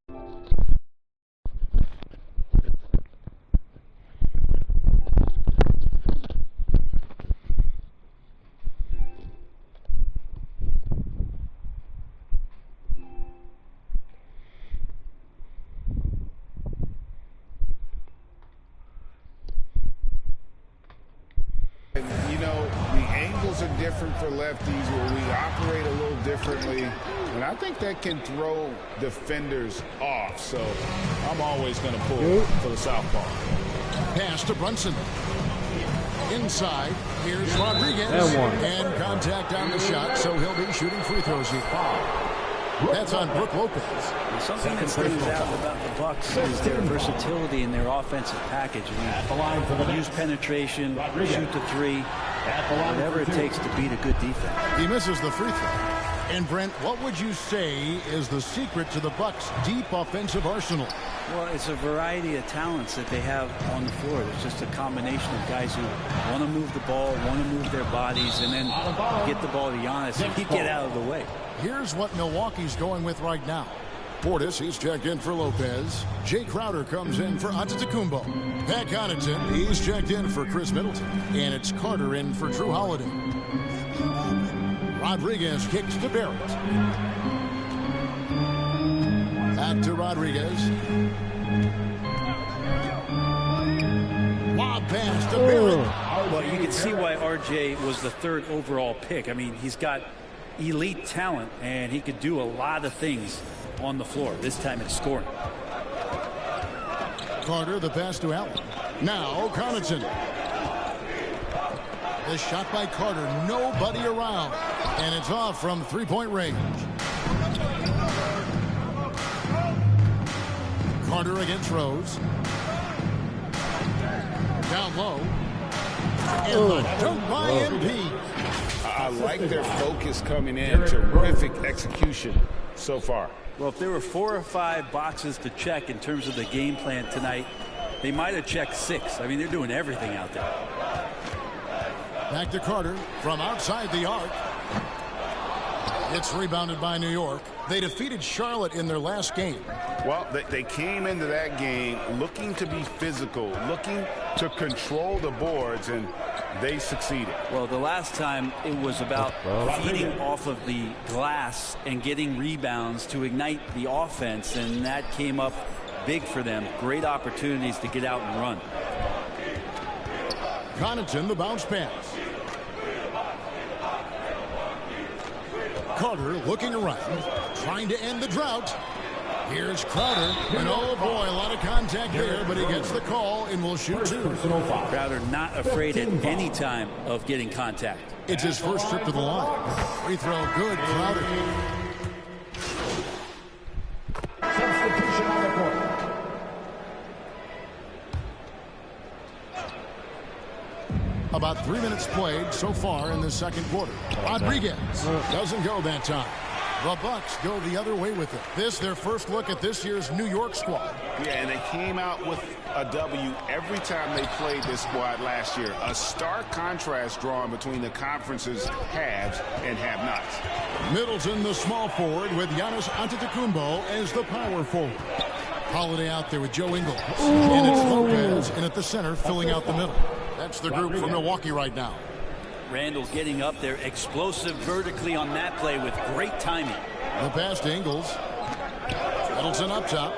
Are different for lefties where we operate a little differently, and I think that can throw defenders off, so I'm always going to pull for the southpaw. Pass to Brunson. Inside, here's Rodriguez, and contact on the shot, so he'll be shooting free throws here. That's on Brook Lopez. Something that stands out about the Bucks is their versatility in their offensive package. I mean, use penetration, shoot the three, whatever it takes to beat a good defense. He misses the free throw. And Brent, what would you say is the secret to the Bucks' deep offensive arsenal? Well, it's a variety of talents that they have on the floor. It's just a combination of guys who want to move the ball, want to move their bodies, and then get the ball to Giannis and get out of the way. Here's what Milwaukee's going with right now. Portis, he's checked in for Lopez. Jay Crowder comes in for Antetokounmpo. Pat Connaughton, he's checked in for Chris Middleton. And it's Carter in for Drew Holiday. Rodriguez kicks to Barrett. Back to Rodriguez. Lob pass to Barrett. Well, you can see why RJ was the third overall pick. I mean, he's got elite talent, and he could do a lot of things on the floor. This time it's scoring. Carter, the pass to Allen. Now Connaughton. The shot by Carter, nobody around, and it's off from three-point range. Carter against Rose. Down low. And the dunk by MP. I like their focus coming in. Terrific execution so far. Well, if there were 4 or 5 boxes to check in terms of the game plan tonight, they might have checked 6. I mean, they're doing everything out there. Back to Carter from outside the arc. It's rebounded by New York. They defeated Charlotte in their last game. Well, they came into that game looking to be physical, looking to control the boards, and they succeeded. Well, the last time it was about feeding off of the glass and getting rebounds to ignite the offense, and that came up big for them. Great opportunities to get out and run. Connaughton, the bounce pass. Carter looking around, trying to end the drought. Here's Crowder, and oh boy, a lot of contact there, but he gets the call and will shoot 2. Crowder not afraid at any time of getting contact. It's his first trip to the line. Free throw good, Crowder. Substitution on the court. About 3 minutes played so far in the second quarter. Rodriguez doesn't go that time. The Bucks go the other way with it. This their first look at this year's New York squad. Yeah, and they came out with a W every time they played this squad last year. A stark contrast drawn between the conference's haves and have-nots. Middleton, the small forward, with Giannis Antetokounmpo as the power forward. Holiday out there with Joe Ingles. And it's Lopez in at the center, filling out the middle. That's the group for Milwaukee right now. Randall getting up there, explosive vertically on that play with great timing. The pass to Ingles. Middleton up top.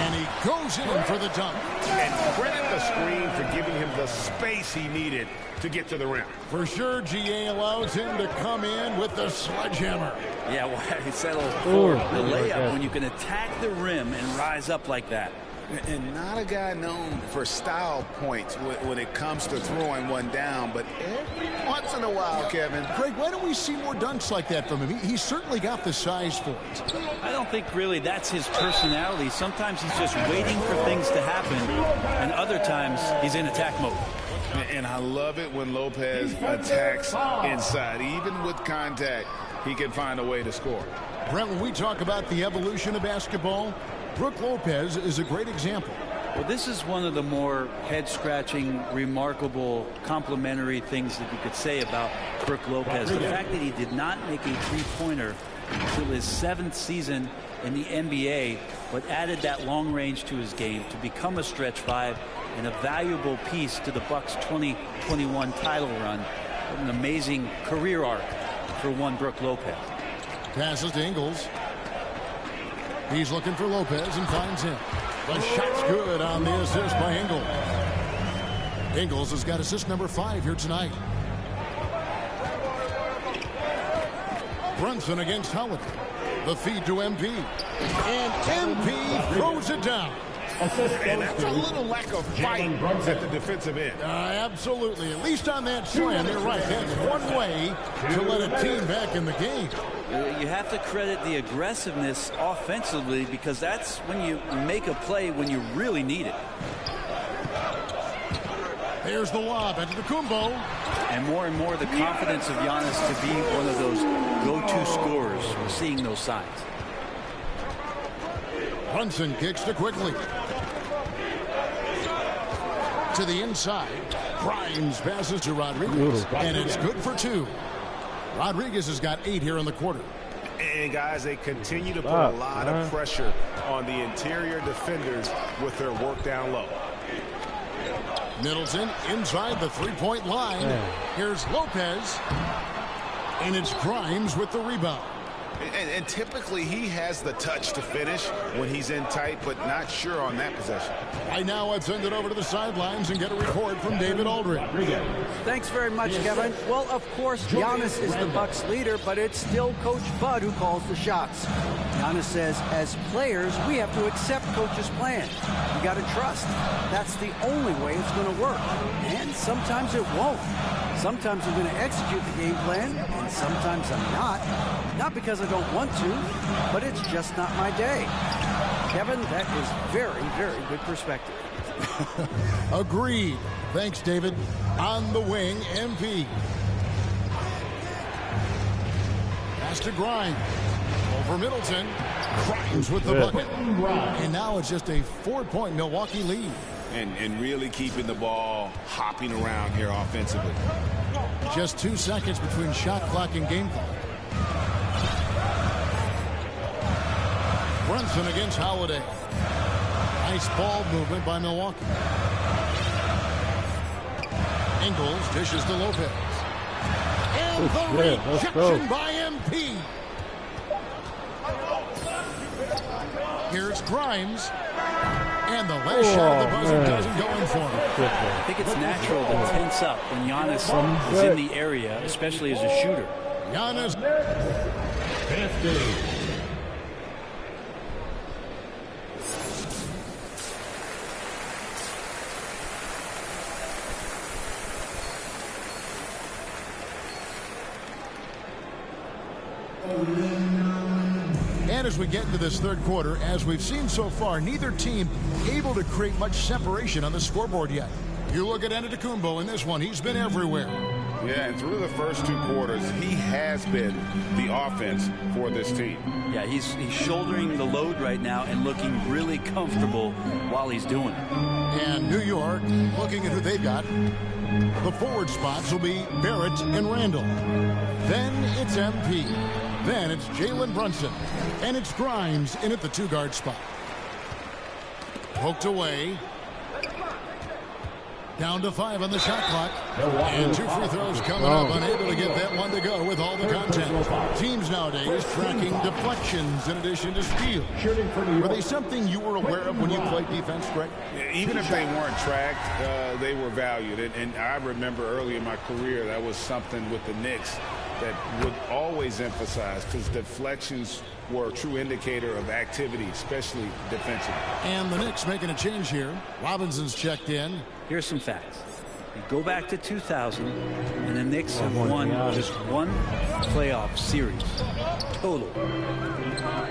And he goes in for the dunk. And credit the screen for giving him the space he needed to get to the rim. For sure, GA allows him to come in with the sledgehammer. Yeah, well, he settled for the layup when you can attack the rim and rise up like that. And not a guy known for style points when it comes to throwing one down, but every once in a while, Kevin. Craig, why don't we see more dunks like that from him? He's certainly got the size for it. I don't think really that's his personality. Sometimes he's just waiting for things to happen, and other times he's in attack mode. And I love it when Lopez attacks inside. Even with contact, he can find a way to score. Brent, when we talk about the evolution of basketball, Brook Lopez is a great example. Well, this is one of the more head-scratching, remarkable, complimentary things that you could say about Brook Lopez. The fact that he did not make a three-pointer until his 7th season in the NBA, but added that long range to his game to become a stretch 5 and a valuable piece to the Bucks' 2021 title run. What an amazing career arc for one Brook Lopez. Passes to Ingles. He's looking for Lopez and finds him. The shot's good on the assist by Ingles. Ingles has got assist number 5 here tonight. Brunson against Holiday. The feed to MP. And MP throws it down. And that's a little lack of fight at the defensive end. Absolutely. At least on that slam, you're right. That's one way to let a team back in the game. You have to credit the aggressiveness offensively, because that's when you make a play when you really need it. There's the lob into the Kumbo. And more the confidence of Giannis to be one of those go-to scorers. We're seeing those signs. Brunson kicks to Quickly. To the inside. Grimes passes to Rodriguez. And it's good for 2. Rodriguez has got 8 here in the quarter. And guys, they continue to put a lot of pressure on the interior defenders with their work down low. Middleton inside the 3-point line. Here's Lopez. And it's Grimes with the rebound. And typically he has the touch to finish when he's in tight, but not sure on that possession. Right now, I've sent it over to the sidelines and get a report from David Aldridge. Thanks very much, Kevin. Well, of course, Giannis is the Bucks leader, but it's still Coach Bud who calls the shots. Giannis says, as players, we have to accept Coach's plan. You got to trust. That's the only way it's going to work. And sometimes it won't. Sometimes I'm going to execute the game plan, and sometimes I'm not. Not because I don't want to, but it's just not my day. Kevin, that is very, very good perspective. Agreed. Thanks, David. On the wing, MP. Pass to Grimes. Over Middleton. Grimes with the bucket. And now it's just a 4-point Milwaukee lead. And really keeping the ball hopping around here offensively. Just 2 seconds between shot clock and game clock. Brunson against Holiday. Nice ball movement by Milwaukee. Ingles dishes to Lopez. And the rejection by MP. Here's Grimes. And the last shot of the buzzer doesn't go in for him. I think it's natural to tense up when Giannis is in the area, especially as a shooter. Giannis. And as we get into this third quarter, as we've seen so far, neither team able to create much separation on the scoreboard yet. You look at Antetokounmpo in this one, he's been everywhere. Yeah, and through the first 2 quarters, he has been the offense for this team. Yeah, he's shouldering the load right now and looking really comfortable while he's doing it. And New York, looking at who they've got, the forward spots will be Barrett and Randall. Then it's MP. Then it's Jalen Brunson. And it's Grimes in at the 2-guard spot. Poked away. Down to 5 on the shot clock. And 2 free throws coming up. Unable to get that one to go with all the content. Teams nowadays tracking deflections in addition to steals. Were they something you were aware of when you played defense, Greg? Even if they weren't tracked, they were valued. And I remember early in my career, that was something with the Knicks that would always emphasize, because deflections were a true indicator of activity, especially defensively. And the Knicks making a change here. Robinson's checked in. Here's some facts. You go back to 2000, and the Knicks have won just 1 playoff series. Total.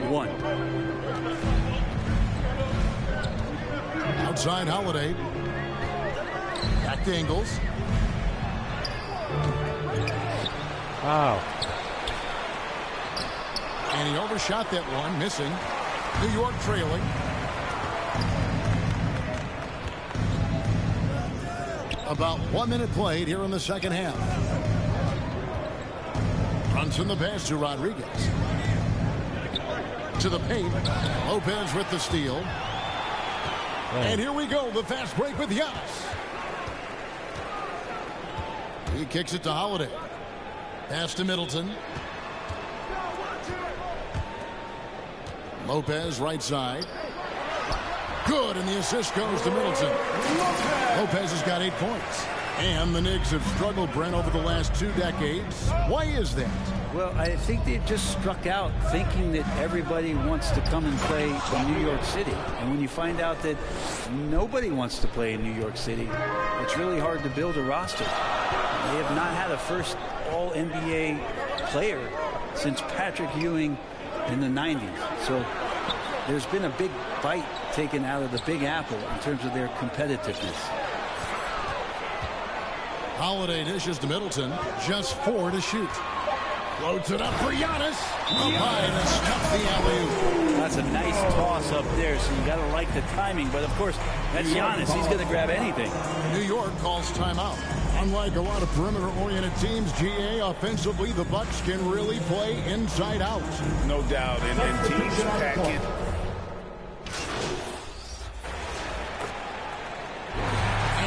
1. Outside Holiday. Back to Ingles. Wow. And he overshot that one, missing. New York trailing. About 1 minute played here in the second half. Brunson the pass to Rodriguez. To the paint. Lopez with the steal. And here we go. The fast break with Giannis. He kicks it to Holiday. Pass to Middleton. Lopez right side. Good, and the assist goes to Middleton. Lopez has got 8 points. And the Knicks have struggled, Brent, over the last 2 decades. Why is that? Well, I think they just struck out thinking that everybody wants to come and play in New York City. And when you find out that nobody wants to play in New York City, it's really hard to build a roster. They have not had a first All-NBA player since Patrick Ewing in the 90s. So there's been a big bite taken out of the Big Apple in terms of their competitiveness. Holiday dishes to Middleton. Just 4 to shoot. Floats it up for Giannis. Up high to stuff the alley-oop. That's a nice toss up there, so you got to like the timing. But, of course, that's Giannis. He's going to grab anything. New York calls timeout. Unlike a lot of perimeter-oriented teams, GA, offensively, the Bucks can really play inside out. No doubt. And teams pack it.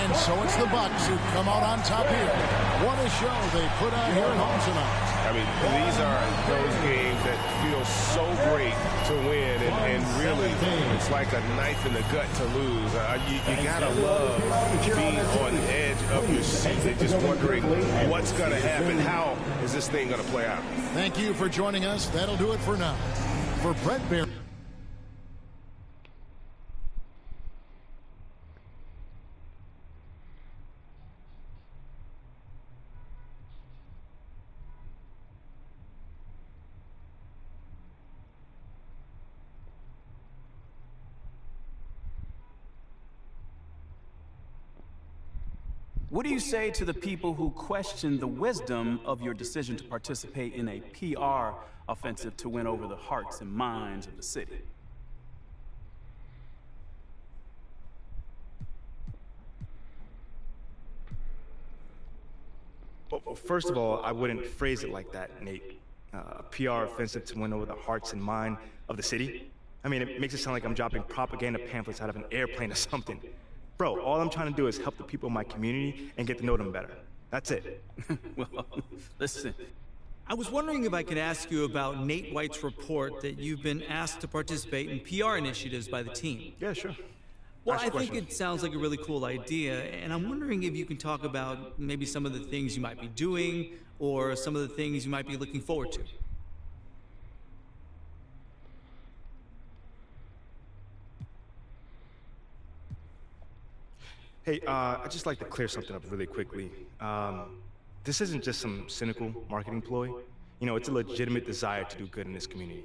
And so it's the Bucks who come out on top here. What a show they put on here at home tonight. I mean, these are those games that feel so great to win, and really, it's like a knife in the gut to lose. You gotta love being on the edge of your seat and just wondering what's gonna happen. How is this thing gonna play out? Thank you for joining us. That'll do it for now. For Brent Barry. What do you say to the people who question the wisdom of your decision to participate in a PR offensive to win over the hearts and minds of the city? Well, first of all, I wouldn't phrase it like that, Nate. A PR offensive to win over the hearts and mind of the city? I mean, it makes it sound like I'm dropping propaganda pamphlets out of an airplane or something. Bro, all I'm trying to do is help the people in my community and get to know them better. That's it. Well, listen. I was wondering if I could ask you about Nate White's report that you've been asked to participate in PR initiatives by the team. Yeah, sure. Well, I think it sounds like a really cool idea, and I'm wondering if you can talk about maybe some of the things you might be doing or some of the things you might be looking forward to. Hey, I'd just like to clear something up really quickly. This isn't just some cynical marketing ploy. You know, it's a legitimate desire to do good in this community.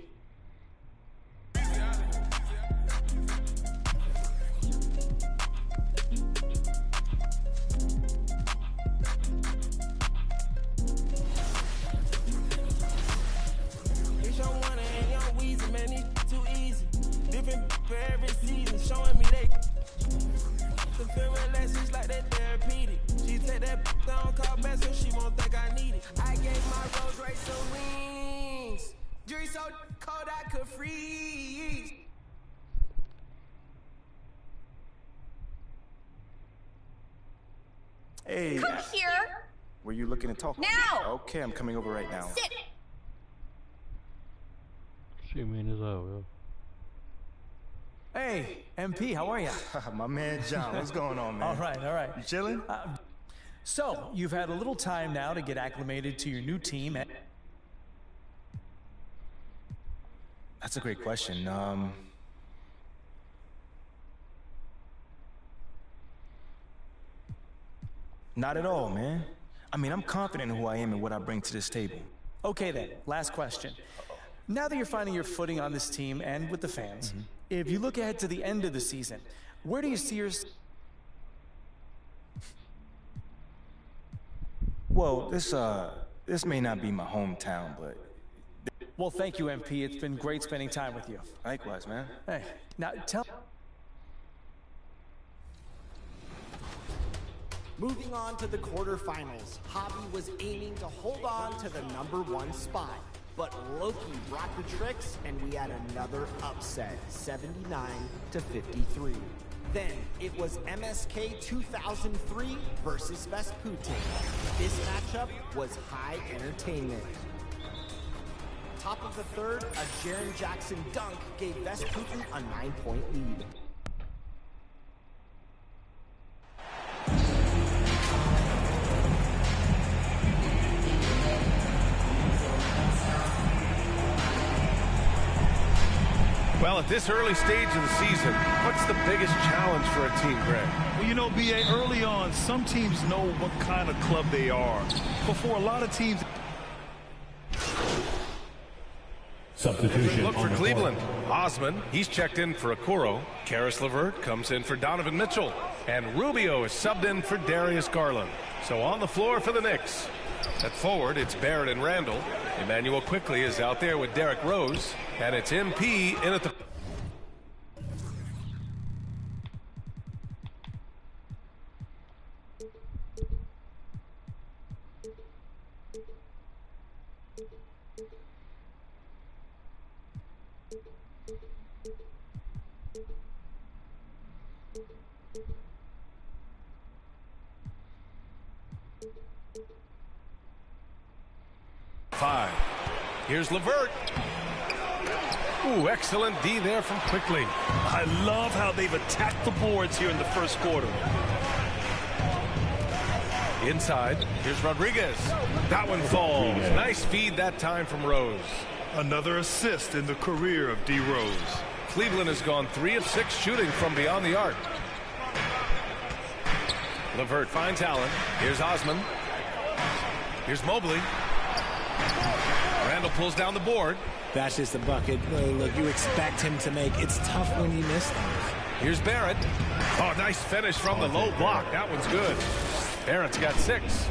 Hey. Come here. Were you looking to talk? Now. Okay, I'm coming over right now. Sit. She mean as hell, Hey, MP, how are you? My man John, what's going on, man? All right. You chilling? So, you've had a little time now to get acclimated to your new team. That's a great question. Not at all, man. I mean, I'm confident in who I am and what I bring to this table. Okay then, last question. Now that you're finding your footing on this team and with the fans, if you look ahead to the end of the season, where do you see your... Well, this may not be my hometown, but... Well, thank you, MP. It's been great spending time with you. Likewise, man. Hey, now tell... Moving on to the quarterfinals, Hobby was aiming to hold on to the #1 spot. But Loki brought the tricks, and we had another upset, 79-53. Then it was MSK 2003 versus Vesputin. This matchup was high entertainment. Top of the third, a Jaren Jackson dunk gave Vesputin a 9-point lead. Well, at this early stage of the season, what's the biggest challenge for a team, Greg? Well, you know, B.A., early on, some teams know what kind of club they are. But for a lot of teams... Substitution. Look for Cleveland. Osman, he's checked in for Okoro. Karis LeVert comes in for Donovan Mitchell. And Rubio is subbed in for Darius Garland. So on the floor for the Knicks. At forward, it's Barrett and Randall. Emmanuel Quickley is out there with Derrick Rose. And it's MP in at the... Five. Here's LeVert. Ooh, excellent D there from Quickley. I love how they've attacked the boards here in the first quarter. Inside, here's Rodriguez. That one falls. Nice feed that time from Rose. Another assist in the career of D. Rose. Cleveland has gone 3 of 6 shooting from beyond the arc. LeVert finds Allen. Here's Osman. Here's Mobley. Randall pulls down the board. That's just a bucket. Look, you expect him to make. It's tough when you miss things. Here's Barrett. Oh, nice finish from the low block. That one's good. Barrett's got 6.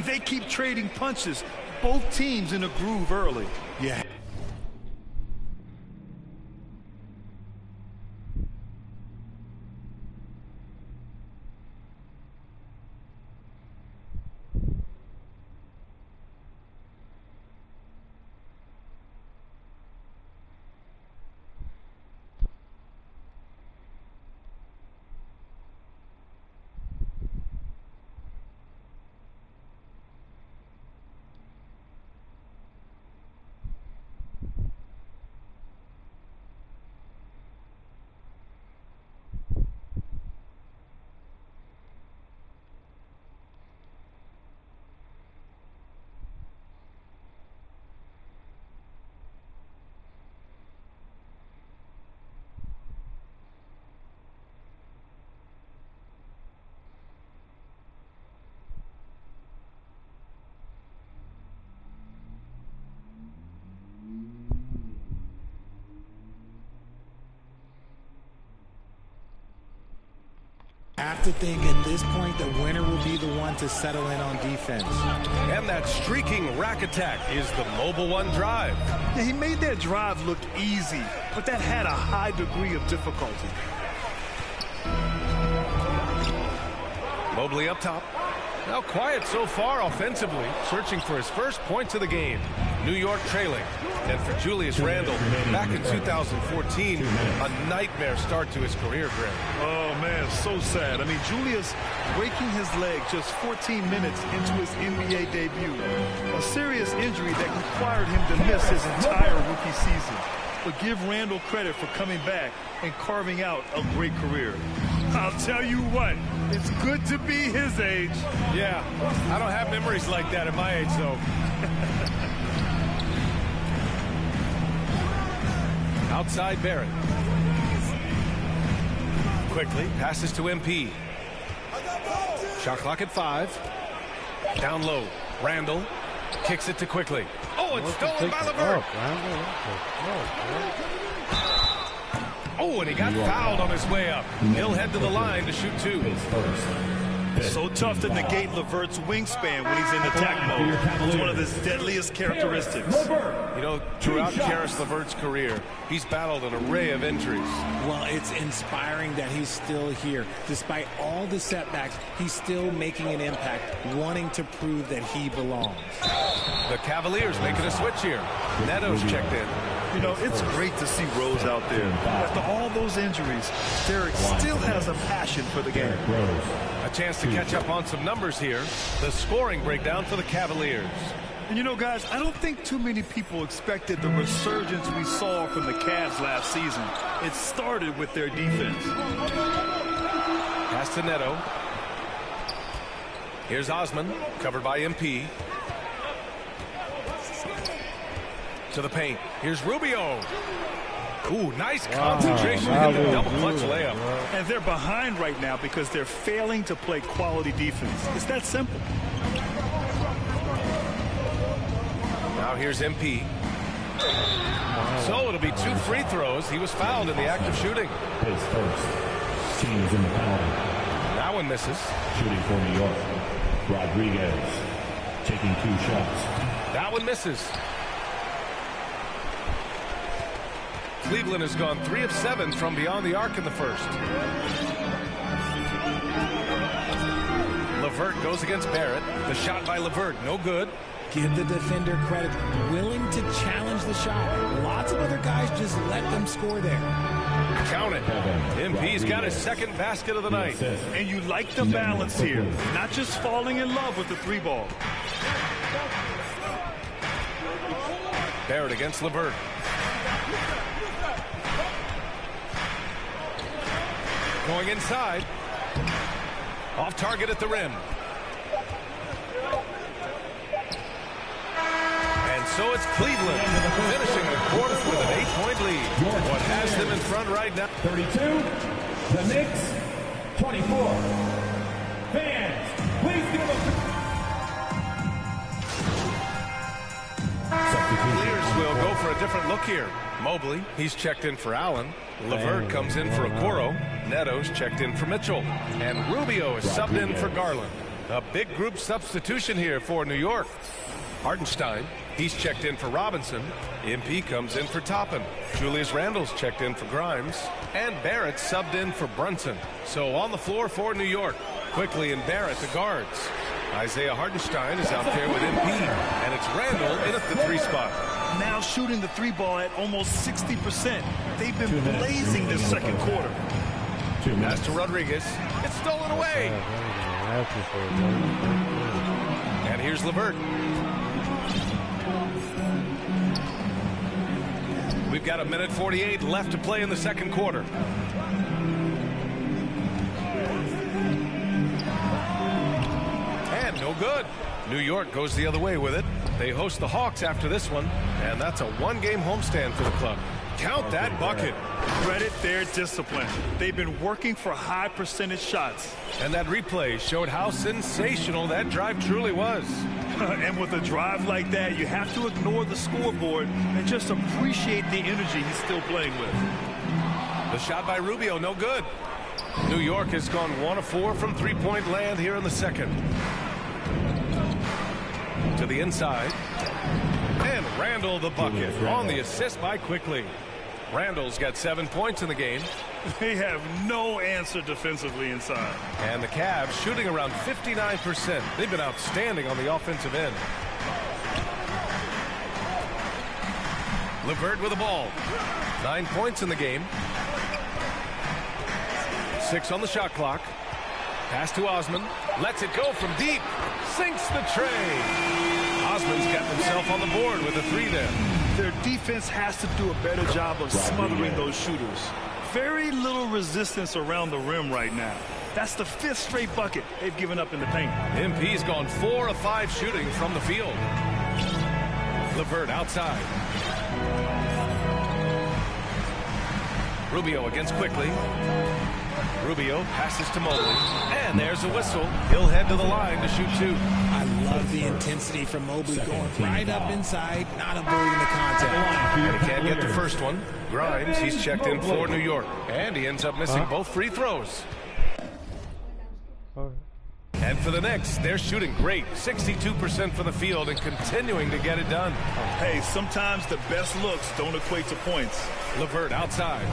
They keep trading punches. Both teams in a groove early. Yeah. I have to think at this point the winner will be the one to settle in on defense. And that streaking rack attack is the Mobile One drive. Yeah, he made that drive look easy, but that had a high degree of difficulty. Mobley up top. Now quiet so far offensively, searching for his first points of the game. New York trailing. And for Julius Randle, back in 2014, a nightmare start to his career, Greg. Oh, man, so sad. I mean, Julius breaking his leg just 14 minutes into his NBA debut. A serious injury that required him to miss his entire rookie season. But give Randle credit for coming back and carving out a great career. I'll tell you what, it's good to be his age. Yeah, I don't have memories like that at my age, though. Outside Barrett. Quickly passes to MP. Shot clock at 5. Down low. Randall kicks it to Quickly. Oh, it's stolen by LeVert. Oh, and he got fouled on his way up. He'll head to the line to shoot 2. So tough to negate LeVert's wingspan when he's in attack mode. It's one of his deadliest characteristics. You know, throughout Karis LeVert's career, he's battled an array of injuries. Well, it's inspiring that he's still here. Despite all the setbacks, he's still making an impact, wanting to prove that he belongs. The Cavaliers making a switch here. Neto's checked in. You know, it's great to see Rose out there. After all those injuries, Derek still has a passion for the game. A chance to catch up on some numbers here. The scoring breakdown for the Cavaliers. And you know, guys, I don't think too many people expected the resurgence we saw from the Cavs last season. It started with their defense. Pass to Neto. Here's Osman, covered by MP. To the paint. Here's Rubio. Ooh, nice concentration. Hit the double clutch layup. And they're behind right now because they're failing to play quality defense. It's that simple. Now here's MP. So it'll be 2 free throws. He was fouled in the act of shooting. His first. Teams in the penalty. That one misses. Shooting for New York. Rodriguez taking 2 shots. That one misses. Cleveland has gone 3 of 7 from beyond the arc in the first. LeVert goes against Barrett. The shot by LeVert, no good. Give the defender credit. Willing to challenge the shot. Lots of other guys just let them score there. Count it. MP's got his second basket of the night. And you like the balance here. Not just falling in love with the 3-ball. Barrett against LeVert. Going inside. Off target at the rim. And so it's Cleveland finishing the quarter with an 8-point lead. What has them in front right now? 32. The Knicks. 24. Fans, please give Cavaliers will go for a different look here. Mobley, he's checked in for Allen. LeVert comes in for Okoro. Neto's checked in for Mitchell. And Rubio is subbed in for Garland. A big group substitution here for New York. Hartenstein, he's checked in for Robinson. MP comes in for Toppin. Julius Randle's checked in for Grimes. And Barrett subbed in for Brunson. So on the floor for New York. Quickly and Barrett, the guards. Isaiah Hartenstein is out there with MP. And it's Randle in at the 3 spot. Now shooting the 3-ball at almost 60%. They've been blazing this second quarter. Pass to Rodriguez. It's stolen away. And here's LeVert. We've got 1:48 left to play in the second quarter. And no good. New York goes the other way with it. They host the Hawks after this one, and that's a 1-game homestand for the club. Count that bucket. Credit their discipline. They've been working for high percentage shots. And that replay showed how sensational that drive truly was. And with a drive like that, you have to ignore the scoreboard and just appreciate the energy he's still playing with. The shot by Rubio, no good. New York has gone 1 of 4 from 3-point land here in the second. To the inside. And Randle the bucket on the assist by Quickly. Randle's got 7 points in the game. They have no answer defensively inside. And the Cavs shooting around 59%. They've been outstanding on the offensive end. LeVert with the ball. 9 points in the game. 6 on the shot clock. Pass to Osman. Lets it go from deep. Sinks the tray. Osman's got himself on the board with a 3 there. Their defense has to do a better job of smothering those shooters. Very little resistance around the rim right now. That's the 5th straight bucket they've given up in the paint. MP's gone 4 of 5 shooting from the field. LeVert outside. Rubio against Quickly. Rubio passes to Mobley. And there's a whistle. He'll head to the line to shoot 2. I love the intensity from Mobley going right up inside, not avoiding the contact. And he can't get the first one. Grimes, he's checked in for New York. And he ends up missing both free throws. And for the Knicks, they're shooting great. 62% from the field and continuing to get it done. Hey, sometimes the best looks don't equate to points. LeVert outside.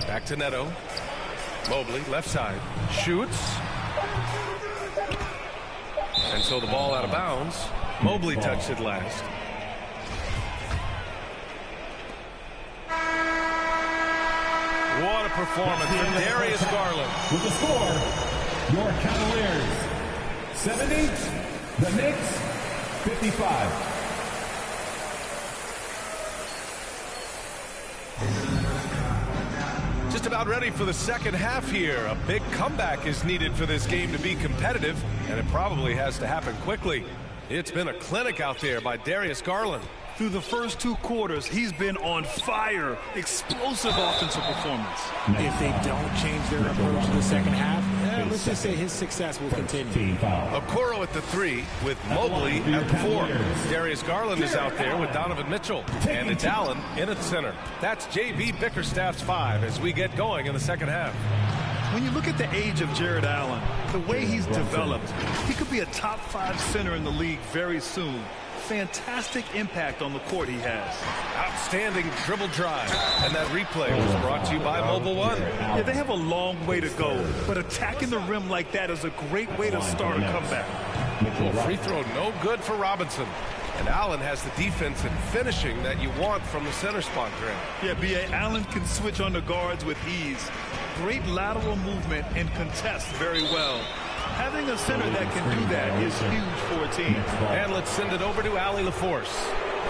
Back to Neto. Mobley, left side. Shoots. And so the ball out of bounds. Mobley touched it last. What a performance from Darius Garland. With the score, your Cavaliers 70, the Knicks 55. Just about ready for the second half here. A big comeback is needed for this game to be competitive, and it probably has to happen quickly. It's been a clinic out there by Darius Garland. Through the first 2 quarters, he's been on fire. Explosive offensive performance. If they don't change their approach in the second half, let's just say his success will continue. Okoro at the 3 with Mobley at the 4. Darius Garland is out there with Donovan Mitchell. And it's Allen in at center. That's J.B. Bickerstaff's 5 as we get going in the second half. When you look at the age of Jared Allen, the way he's developed, he could be a top 5 center in the league very soon. Fantastic impact on the court he has. Outstanding dribble drive. And that replay was brought to you by Mobile One. Yeah, they have a long way to go, but attacking the rim like that is a great way to start a comeback. Well, free throw no good for Robinson. And Allen has the defense and finishing that you want from the center spot, Grant. Yeah, B.A. Allen can switch on the guards with ease. Great lateral movement and contest very well. Having a center that can do that is huge for a team. And let's send it over to Allie LaForce.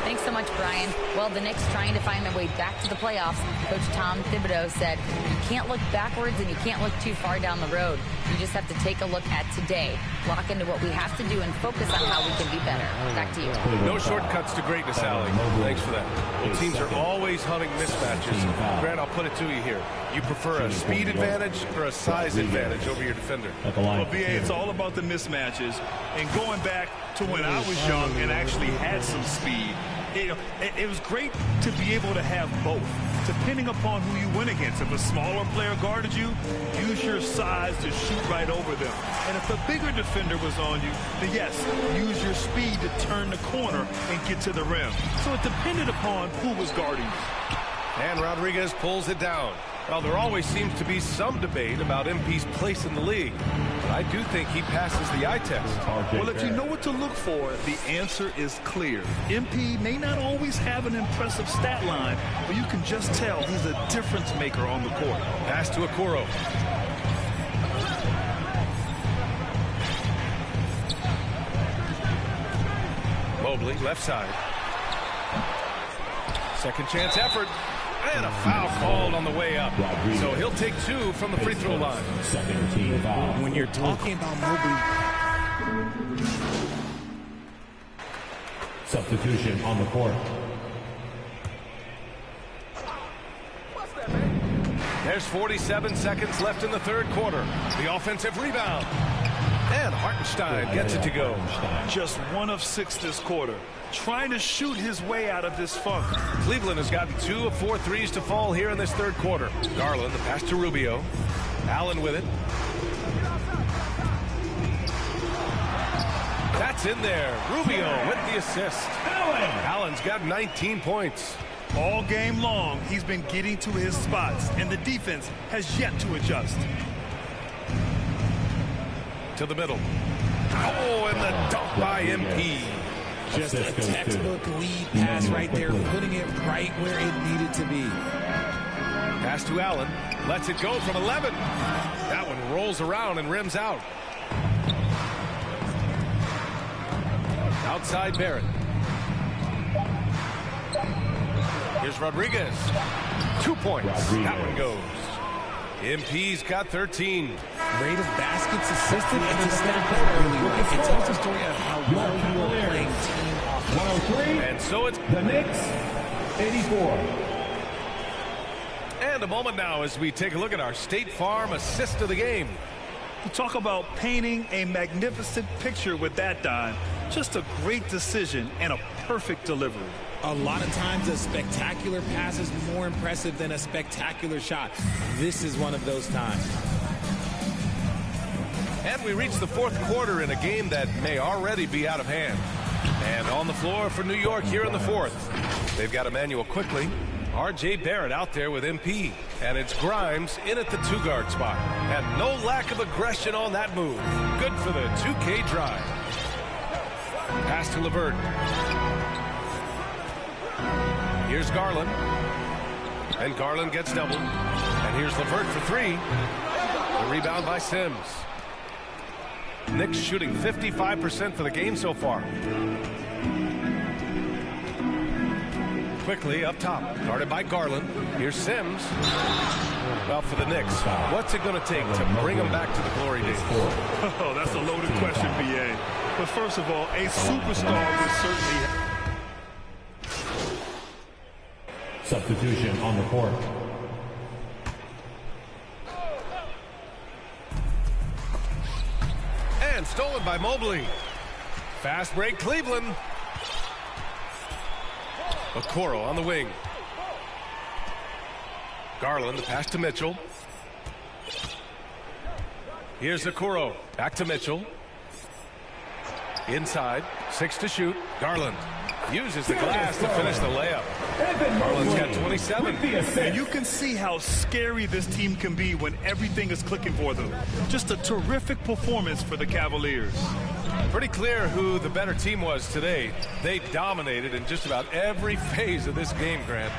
Thanks so much, Brian. Well, the Knicks trying to find their way back to the playoffs. Coach Tom Thibodeau said, you can't look backwards and you can't look too far down the road. You just have to take a look at today, lock into what we have to do, and focus on how we can be better. Back to you. No shortcuts to greatness, Allie. Thanks for that. Well, teams are always hunting mismatches. Grant, I'll put it to you here. You prefer a speed advantage or a size advantage over your defender? Well, B.A., it's all about the mismatches. And going back to when I was young and actually had some speed, it was great to be able to have both, depending upon who you went against. If a smaller player guarded you, use your size to shoot right over them. And if a bigger defender was on you, then yes, use your speed to turn the corner and get to the rim. So it depended upon who was guarding you. And Rodriguez pulls it down. Well, there always seems to be some debate about MP's place in the league. But I do think he passes the eye test. Well, if you know what to look for, the answer is clear. MP may not always have an impressive stat line, but you can just tell he's a difference maker on the court. Pass to Okoro. Mobley, left side. Second chance effort. And a foul called on the way up. So he'll take 2 from the free throw line. When you're talking about Mobley. Substitution on the court. There's 47 seconds left in the third quarter. The offensive rebound. And Hartenstein gets it to go. Just 1 of 6 this quarter. Trying to shoot his way out of this funk. Cleveland has gotten 2 of 4 threes to fall here in this third quarter. Garland, the pass to Rubio. Allen with it. That's in there. Rubio with the assist. Allen's got 19 points. All game long, he's been getting to his spots, and the defense has yet to adjust. To the middle. Oh, and the dunk by MP. Just a textbook lead pass right there, putting it right where it needed to be. Pass to Allen. Lets it go from 11. That one rolls around and rims out. Outside Barrett. Here's Rodriguez. 2 points. That one goes. MP's got 13. Rate of baskets assisted. It's a stat that really works. It tells the story of how well you are playing team offense. 103. And so it's the Knicks 84. And a moment now as we take a look at our State Farm assist of the game. You talk about painting a magnificent picture with that, Don. Just a great decision and a perfect delivery. A lot of times a spectacular pass is more impressive than a spectacular shot. This is one of those times. And we reach the fourth quarter in a game that may already be out of hand. And on the floor for New York here in the fourth. They've got Emmanuel quickly. R.J. Barrett out there with MP. And it's Grimes in at the two-guard spot. And no lack of aggression on that move. Good for the 2K drive. Pass to LeVert. Here's Garland. And Garland gets doubled. And here's LeVert for three. The rebound by Sims. Knicks shooting 55% for the game so far. Quickly up top, guarded by Garland. Here's Sims. Well, for the Knicks, what's it going to take to bring them back to the glory days? Oh, that's a loaded question, B.A. But first of all, a superstar would certainly... Substitution on the court. And stolen by Mobley. Fast break, Cleveland. Okoro on the wing. Garland, the pass to Mitchell. Here's Okoro. Back to Mitchell. Inside. 6 to shoot. Garland uses the glass to finish the layup. Garland's got 27. And you can see how scary this team can be when everything is clicking for them. Just a terrific performance for the Cavaliers. Pretty clear who the better team was today. They dominated in just about every phase of this game, Grant.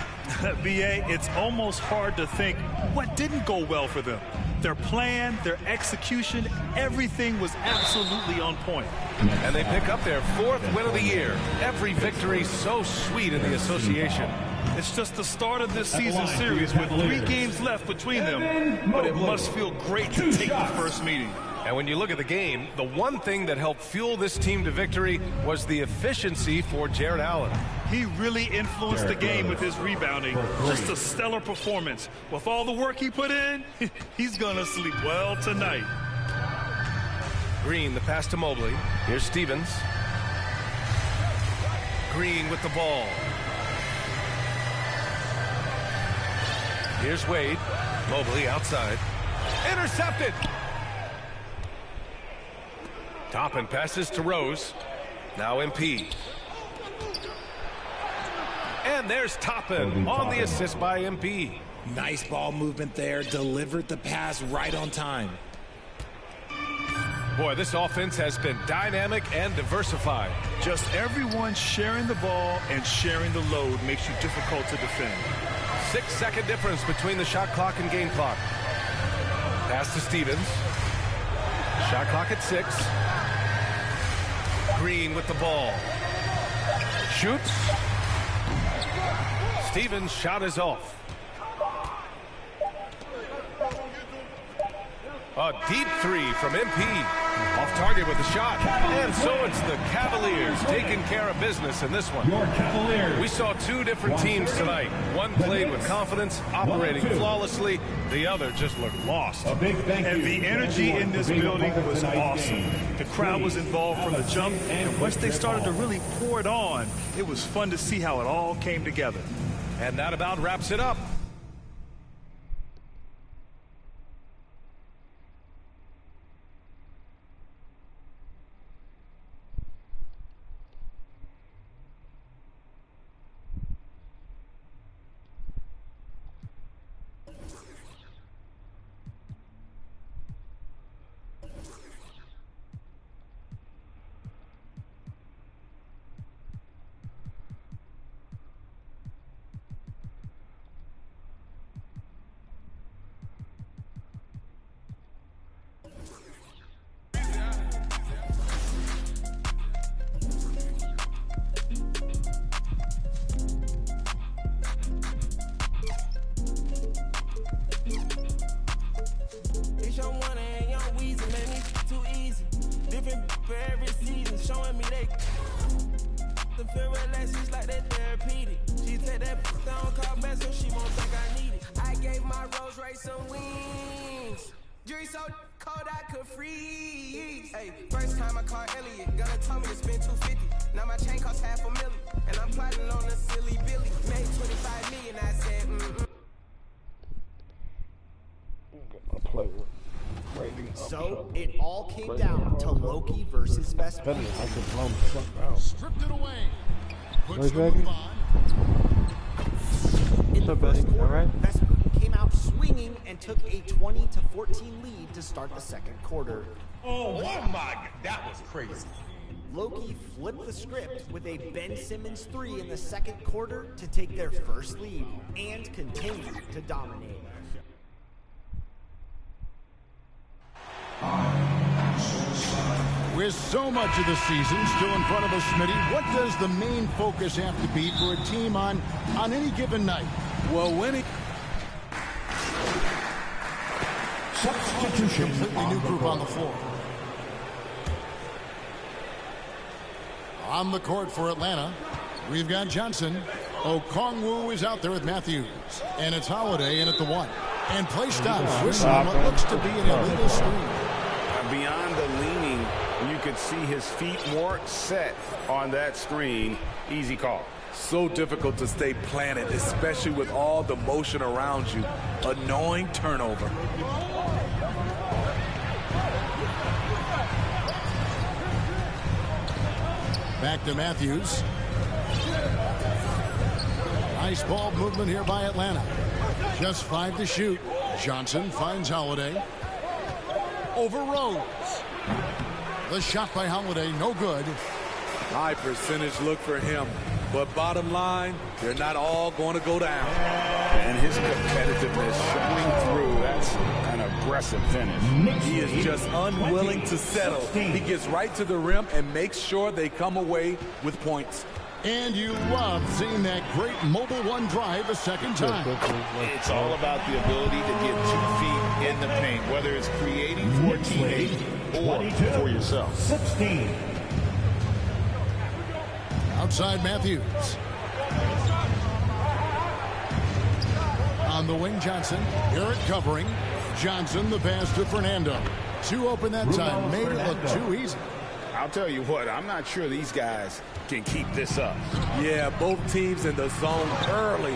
B.A., it's almost hard to think what didn't go well for them. Their plan, their execution, everything was absolutely on point. And they pick up their fourth win of the year. Every victory so sweet in the association. It's just the start of this season series with 3 games left between them, but it must feel great to take the first meeting. And when you look at the game, the one thing that helped fuel this team to victory was the efficiency for Jared Allen. He really influenced the game with his rebounding. Just a stellar performance. With all the work he put in, he's going to sleep well tonight. Green, the pass to Mobley. Here's Stevens. Green with the ball. Here's Wade. Mobley outside. Intercepted. Toppin passes to Rose. Now MP. And there's Toppin on the assist by MP. Nice ball movement there. Delivered the pass right on time. Boy, this offense has been dynamic and diversified. Just everyone sharing the ball and sharing the load makes you difficult to defend. 6-second difference between the shot clock and game clock. Pass to Stevens. Shot clock at 6. Green with the ball. Shoots. Stevens' shot is off. A deep three from MP. Off target with the shot. And so it's the Cavaliers taking care of business in this one. We saw 2 different teams tonight. One played with confidence, operating flawlessly. The other just looked lost. And the energy in this building was awesome. The crowd was involved from the jump, and once they started to really pour it on, it was fun to see how it all came together. And that about wraps it up. hold, I could freeze. Hey, first time I called Elliot, gonna tell me to spend $250. Now my chain costs $500,000, and I'm plotting on a silly Billy. Made $25 million, I said, So it all came down to Loki versus Vespucci. Stripped it away. Puts the move on. In the first quarter, Vespucci came out swinging and took a 20-14 lead to start the second quarter. Oh my God, that was crazy. Loki flipped the script with a Ben Simmons 3 in the second quarter to take their first lead and continue to dominate. With so much of the season still in front of us, Smitty, what does the main focus have to be for a team on any given night? Well, winning. Substitution. Completely new group on the floor. On the court for Atlanta, we've got Johnson. Okongwu is out there with Matthews. And it's Holiday in at the 1. And play stops, whistling what looks to be an illegal screen. Beyond the leaning, you could see his feet more set on that screen. Easy call. So difficult to stay planted, especially with all the motion around you. Annoying turnover. Back to Matthews. Nice ball movement here by Atlanta. Just 5 to shoot. Johnson finds Holiday. Over Rose. The shot by Holiday, no good. High percentage look for him. But bottom line, they're not all going to go down. And his competitiveness showing through. That's an aggressive finish. He is just unwilling to settle. He gets right to the rim and makes sure they come away with points. And you love seeing that great mobile one drive a second time. It's all about the ability to get 2 feet in the paint, whether it's creating for a teammate or for yourself. 16. Outside Matthews. On the wing, Johnson. Garrett covering. Johnson, the pass to Fernando. 2 open that time. Made it look too easy. I'll tell you what, I'm not sure these guys can keep this up. Yeah, both teams in the zone early.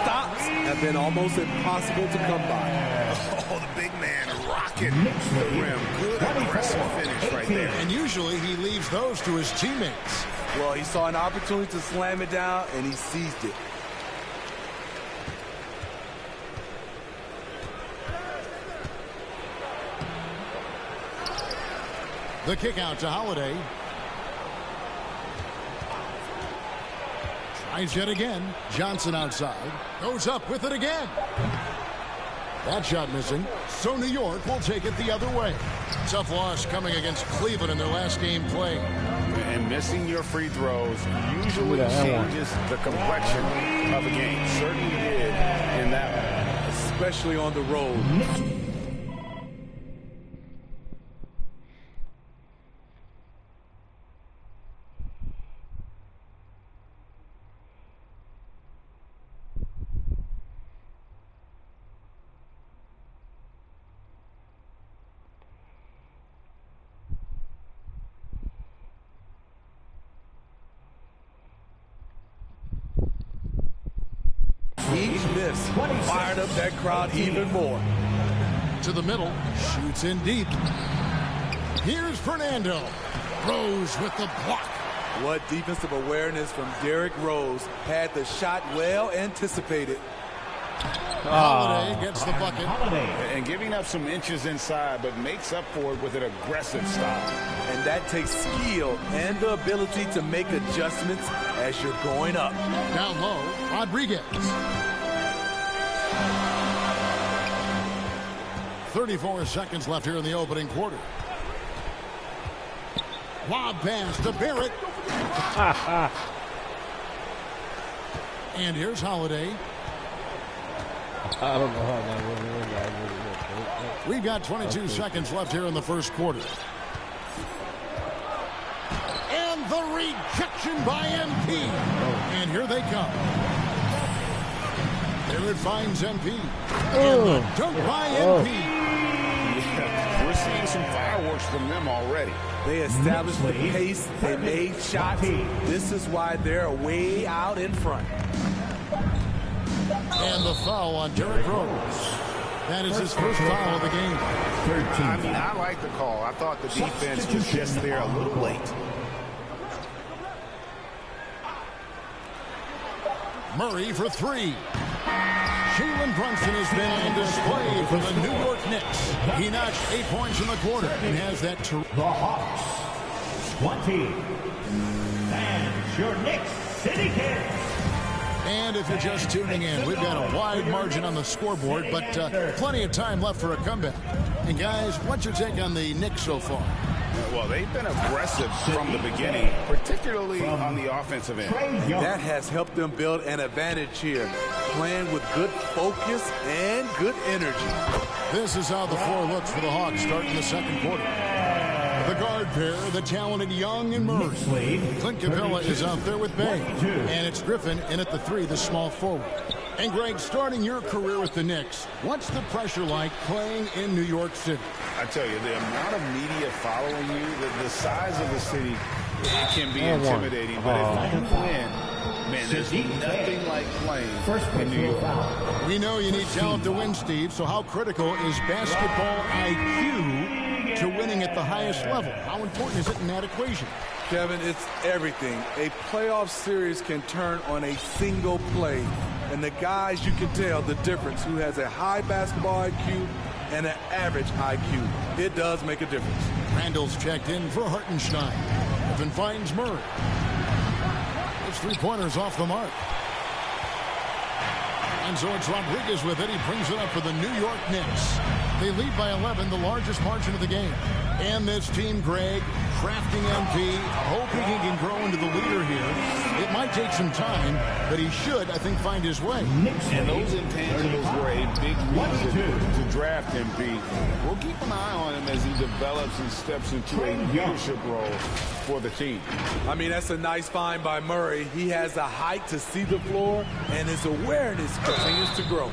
Stops have been almost impossible to come by. Oh, the big man rocking the rim. Good aggressive finish right there. And usually he leaves those to his teammates. Well, he saw an opportunity to slam it down, and he seized it. The kick out to Holiday. Tries yet again. Johnson outside. Goes up with it again. That shot missing. So New York will take it the other way. Tough loss coming against Cleveland in their last game played. And missing your free throws usually changes the complexion of a game. Certainly did in that one. Especially on the road. Each miss fired up that crowd even more. To the middle, shoots in deep. Here's Fernando. Rose with the block. What defensive awareness from Derrick Rose. Had the shot well anticipated. Holiday gets the bucket. And giving up some inches inside, but makes up for it with an aggressive stop. And that takes skill and the ability to make adjustments as you're going up. Down low, Rodriguez. 34 seconds left here in the opening quarter. Lob pass to Barrett. And here's Holiday. I don't know how that really We've got 22 seconds left here in the first quarter. And the rejection by MP. And here they come. There it finds MP. And the dunk by MP. Yeah, we're seeing seeing some fireworks from them already. They established the pace. They made shots. This is why they're way out in front. And the foul on Derrick Rose. That is his first foul of the game. I mean, I like the call. I thought the defense was just there a little late. Murray for three. Jalen Brunson has been on display for the New York Knicks. He notched 8 points in the quarter and has that The Hawks 20. And your Knicks City Kids. And if you're just tuning in, we've got a wide margin on the scoreboard, but plenty of time left for a comeback. And guys, what's your take on the Knicks so far? Well, they've been aggressive from the beginning, particularly on the offensive end. That has helped them build an advantage here, playing with good focus and good energy. This is how the floor looks for the Hawks starting the second quarter. The guard pair, the talented Young and Murray. Clint Capella is out there with Bay. And it's Griffin in at the three, the small forward. And Greg, starting your career with the Knicks, what's the pressure like playing in New York City? I tell you, the amount of media following you, the size of the city, it can be intimidating. But if you win, man, there's nothing like playing in New York. We know you need talent to win, Steve, so how critical is basketball IQ to winning at the highest level? How important is it in that equation? Kevin, it's everything. A playoff series can turn on a single play. And the guys, you can tell the difference who has a high basketball IQ and an average IQ. It does make a difference. Randall's checked in for Hartenstein. Griffin finds Murray. His three-pointers off the mark. And so it's Rodriguez with it. He brings it up for the New York Knicks. They lead by 11, the largest margin of the game. And this team, Greg, crafting MP, hoping he can grow into the leader here. It might take some time, but he should, I think, find his way. And those intangibles were a big reason to draft MP. We'll keep an eye on him as he develops and steps into a leadership role for the team. I mean, that's a nice find by Murray. He has the height to see the floor, and his awareness continues to grow.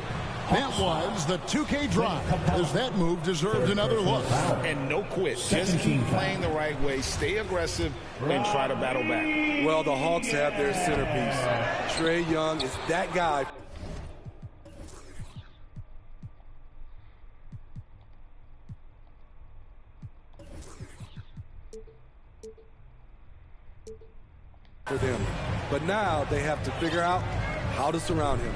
That was the 2K drive, as that move deserved another look. And no quit. Just keep playing the right way, stay aggressive, and try to battle back. Well, the Hawks have their centerpiece. Trae Young is that guy. For them. But now they have to figure out how to surround him.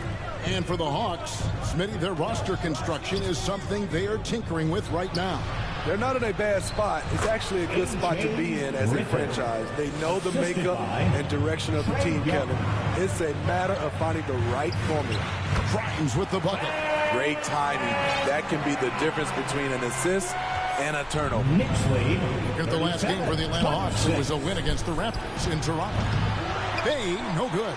And for the Hawks, Smitty, their roster construction is something they are tinkering with right now. They're not in a bad spot. It's actually a good spot to be in as a franchise. They know the makeup and direction of the team, Kevin. It's a matter of finding the right formula. Grimes with the bucket. Great timing. That can be the difference between an assist and a turnover. Look at the last game for the Atlanta Hawks. It was a win against the Raptors in Toronto. Bay, no good.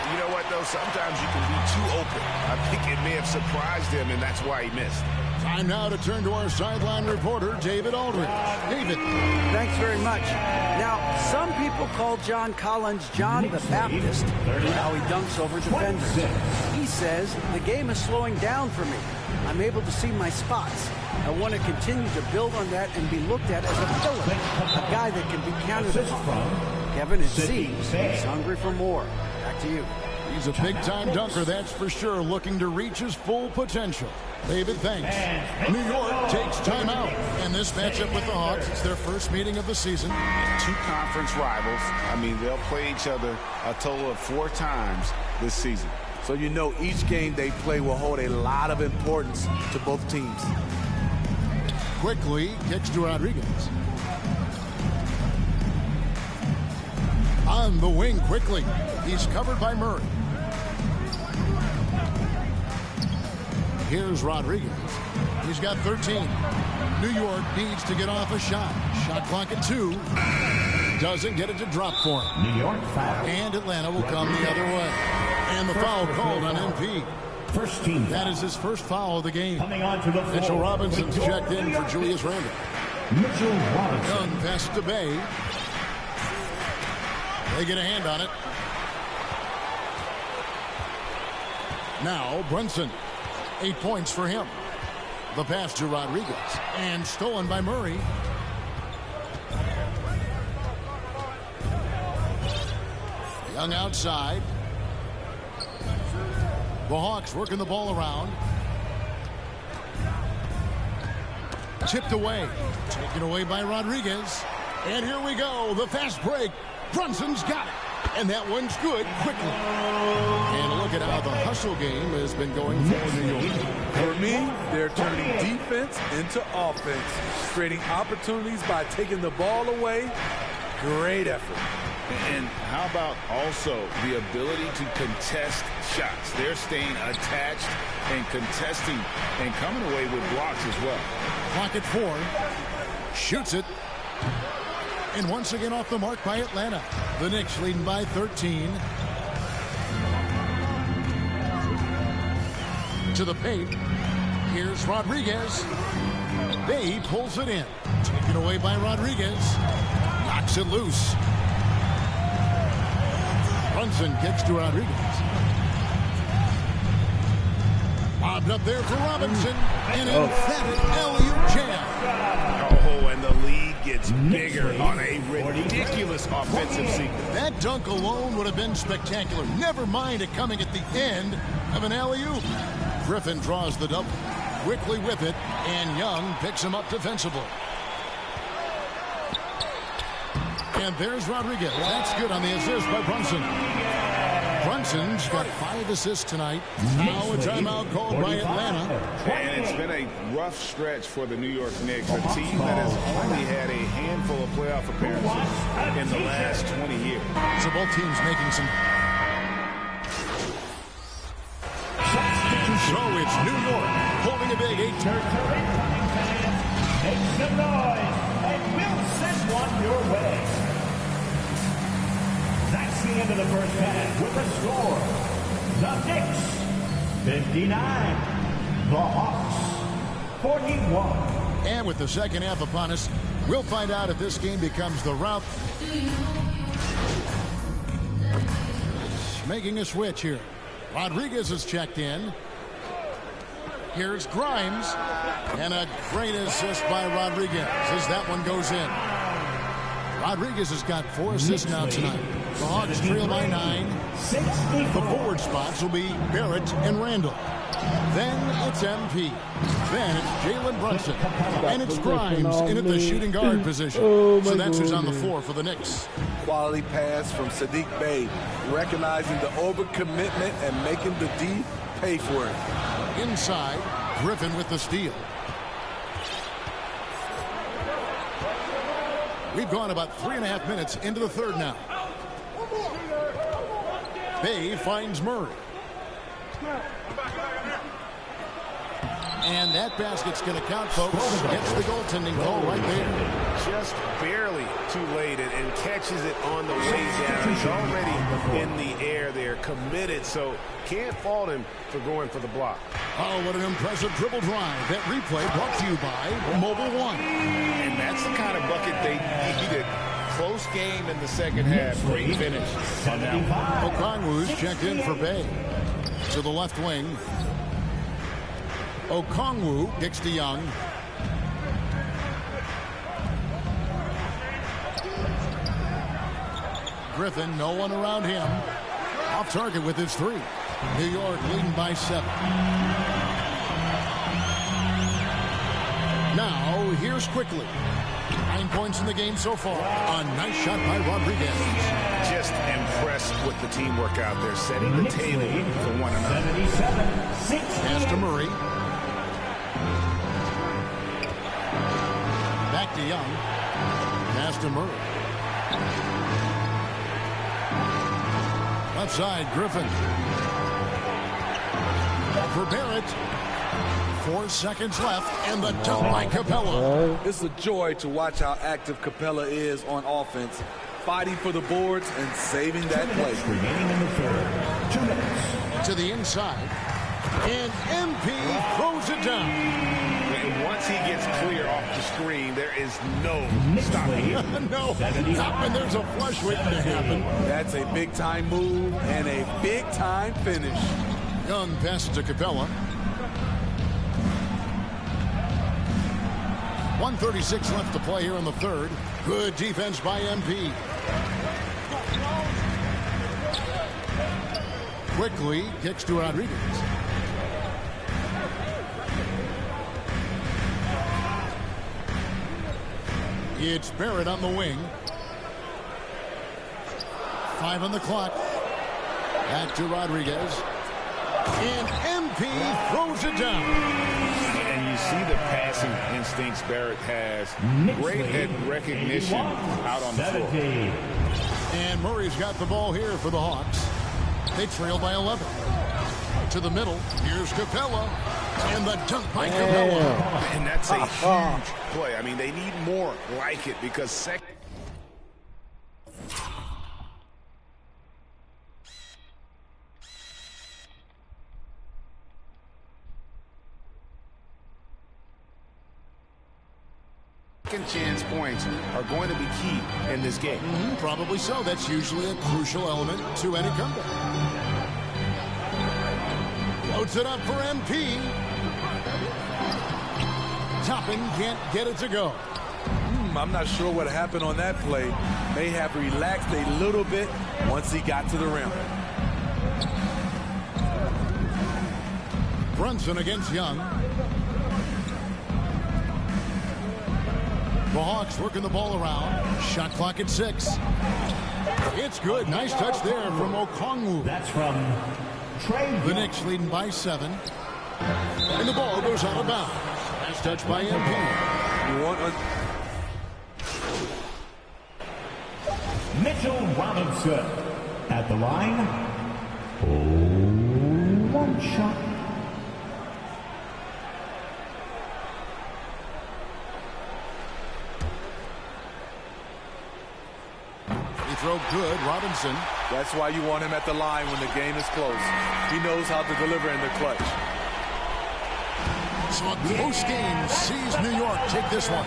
You know what, though? Sometimes you can be too open. I think it may have surprised him, and that's why he missed. Time now to turn to our sideline reporter, David Aldridge. David. Thanks very much. Now, some people call John Collins John the Baptist for how he dunks over defenders. He says, the game is slowing down for me. I'm able to see my spots. I want to continue to build on that and be looked at as a filler, a guy that can be counted upon. Kevin, it seems he's hungry for more. Back to you. He's a big-time dunker, that's for sure, looking to reach his full potential. David, thanks. New York takes time out. And this matchup with the Hawks, it's their first meeting of the season. Two conference rivals. I mean, they'll play each other a total of 4 times this season. So you know each game they play will hold a lot of importance to both teams. Quickly kicks to Rodriguez. On the wing quickly. He's covered by Murray. Here's Rodriguez. He's got 13. New York needs to get off a shot. Shot clock at 2. Doesn't get it to drop for him. New York foul. And Atlanta will come the other way. And the foul called on MP. First team. That is his first foul of the game. Coming on to the floor. Mitchell Robinson's checked in for Julius Randle. Mitchell Robinson. Young pass to Bay. They get a hand on it. Now Brunson. 8 points for him. The pass to Rodriguez. And stolen by Murray. Young outside. The Hawks working the ball around. Tipped away. Taken away by Rodriguez. And here we go. The fast break. Brunson's got it. And that one's good quickly. And look at how the hustle game has been going for New York. For me, they're turning defense into offense, creating opportunities by taking the ball away. Great effort. And how about also the ability to contest shots? They're staying attached and contesting and coming away with blocks as well. Clock at 4. Shoots it. And once again off the mark by Atlanta. The Knicks leading by 13. To the paint. Here's Rodriguez. Bay pulls it in. Taken away by Rodriguez. Knocks it loose. Brunson kicks to Rodriguez. Bobbed up there for Robinson. An emphatic alley-oop jam. Oh, and the lead gets bigger on a ridiculous offensive sequence. That dunk alone would have been spectacular. Never mind it coming at the end of an alley-oop. Griffin draws the double. Quickly with it, and Young picks him up defensively. And there's Rodriguez. That's good on the assist by Brunson. Brunson's got 5 assists tonight. Now a timeout called by Atlanta. And it's been a rough stretch for the New York Knicks, a team that has only had a handful of playoff appearances in the last 20 years. So both teams making some. So it's New York holding a big 8-10. Make some noise, and we'll send one your way. That's the end of the first half with the score. The Knicks, 59. The Hawks, 41. And with the second half upon us, we'll find out if this game becomes the rout. Making a switch here. Rodriguez is checked in. Here's Grimes. And a great assist by Rodriguez as that one goes in. Rodriguez has got 4 assists now tonight. The Hawks trail by 9. The forward spots will be Barrett and Randall. Then it's MP. Then it's Jalen Brunson. And it's Grimes in at the shooting guard position. So that's who's on the floor for the Knicks. Quality pass from Sadiq Bey, recognizing the overcommitment and making the D pay for it. Inside, Griffin with the steal. We've gone about 3.5 minutes into the third now. Bey finds Murray. And that basket's going to count, folks. Gets the goaltending call right there. Just barely too late and catches it on the way down. He's already in the air there, committed, so can't fault him for going for the block. Oh, what an impressive dribble drive. That replay brought to you by Mobile One. And that's the kind of bucket they needed. Close game in the second half. Great finish on that one. Okongwu's checked in for Bey. To the left wing. Okongwu kicks to Young. Griffin, no one around him. Off target with his 3. New York leading by 7. Now, here's quickly. 9 points in the game so far. A nice shot by Rodriguez. Just impressed with the teamwork out there, setting the table for one another. Pass to Murray. Back to Young. Pass to Murray. Left side, Griffin. For Barrett. 4 seconds left, and the dunk by Capella. It's a joy to watch how active Capella is on offense, fighting for the boards and saving that play. Remaining in the third. 2 minutes. To the inside, and MP throws it down. And once he gets clear off the screen, there is no stopping him. No, not when there's a flush waiting to happen. That's a big-time move and a big-time finish. Young passes to Capella. 1:36 left to play here in the third. Good defense by MP. Quickly kicks to Rodriguez. It's Barrett on the wing. 5 on the clock. Back to Rodriguez. And MP throws it down. And you see the passing instincts Barrett has. Great at recognition out on the floor. And Murray's got the ball here for the Hawks. They trail by 11. To the middle. Here's Capella. And the dunk by Capella. And that's a huge play. I mean, they need more like it because second chance points are going to be key in this game. Probably so. That's usually a crucial element to any comeback. Loads it up for MP. Toppin can't get it to go. I'm not sure what happened on that play. May have relaxed a little bit once he got to the rim. Brunson against Young. The Hawks working the ball around. Shot clock at 6. It's good. Nice touch there from Okongwu. That's from Trey. The Knicks leading by 7. And the ball goes out of bounds. Nice touch by MP. Mitchell Robinson at the line. One shot. Throw good, Robinson. That's why you want him at the line when the game is close. He knows how to deliver in the clutch. So a close game sees New York take this one.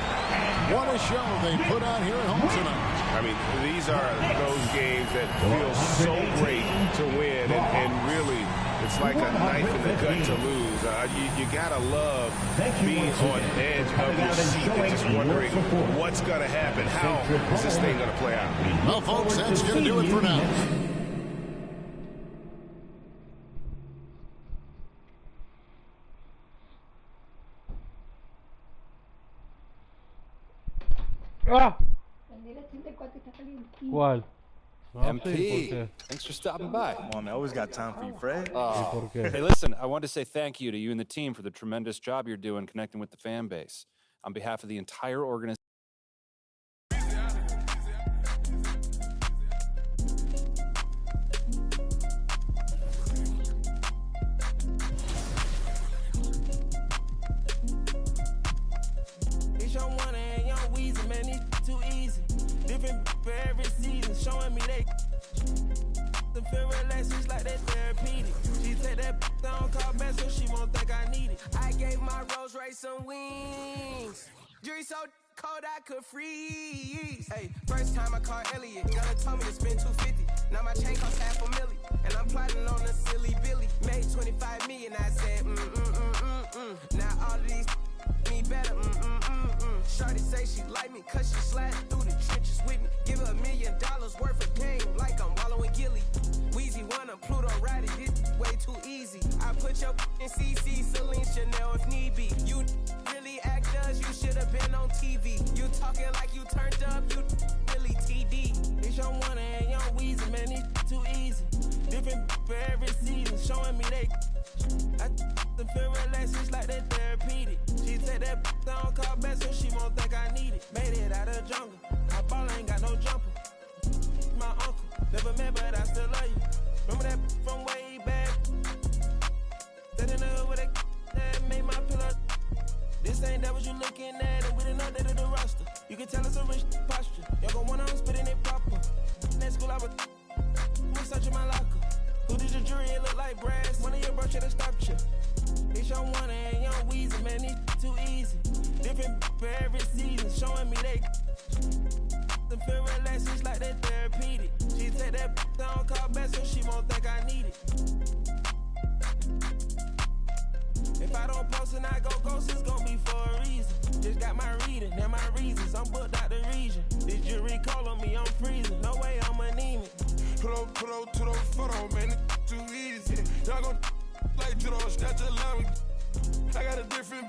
What a show they put on here at home tonight. I mean, these are those games that feel so great to win, and really, it's like a knife in the gut to lose. You gotta love being on edge of your seat and just wondering what's gonna happen. How is this thing gonna play out? Well, folks, that's gonna do it for now. ¿Cuál? MP, thanks for stopping by. Come on, man. I always got time for you, Fred. Hey, listen, I wanted to say thank you to you and the team for the tremendous job you're doing connecting with the fan base. On behalf of the entire organization. It's your one and young Weezy, man, it's too easy. Different for every season, showing me they the feel relaxed, it's like that therapeutic. She take that down, call back so she won't think I need it. I gave my Rolls Royce some wings. Jury so cold I could freeze. Hey, first time I called Elliot, Gunna told me to spend $250. Now my chain costs $500,000, and I'm plotting on a silly Billy. Made $25 million, I said Now all of these me better, Shorty say she like me, cause she sliding through the trenches with me. Give her $1 million worth of game, like I'm wallowing Gilly. Weezy wanna Pluto ride it, this way too easy. I put your in CC, Celine, Chanel if need be. You really actors, you should've been on TV. You talking like you turned up, you really TD. It's your one and young Weezy, man, it's too easy. Different for every season, showing me they I the feel relaxed, it's like that therapeutic. She take that down, call back so she won't think I need it. Made it out of jungle, I ball ain't got no jumper. My uncle, never met but I still love you. Remember that from way back? That in the hood with that made my pillow. This ain't that what you looking at, and we didn't update the roster. You can tell it's a rich posture. Y'all gon' want on spitting it proper. That school I was searching my locker. Who did your jury? It look like brass. One of your bro should've stopped you. It's your one and young Weezy, man, it's too easy. Different for every season, showing me they the feel relaxed, it's like that therapeutic. She take that down, call back so she won't think I need it. If I don't post and I go ghost, it's gonna be for a reason. Just got my reason. eating. Now my reasons, I'm booked out the region. This jury call on me, I'm freezing. No way I'm anemic. Put up to those photos, man, it's too easy. Y'all gon' like judo, snatch a line. I got a different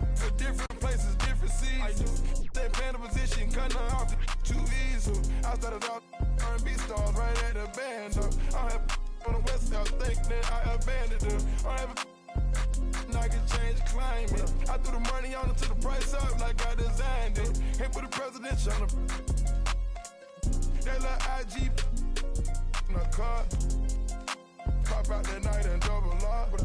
places, different seasons. They playing the position, cutting her off too easy. I started out R&B stars right at the band. I have on the west coast, think that I abandoned them. I have I can change climate. I threw the money on it to the price up like I designed it. Ain't put the presidential on the that little IG in a car. Pop out that night and double up.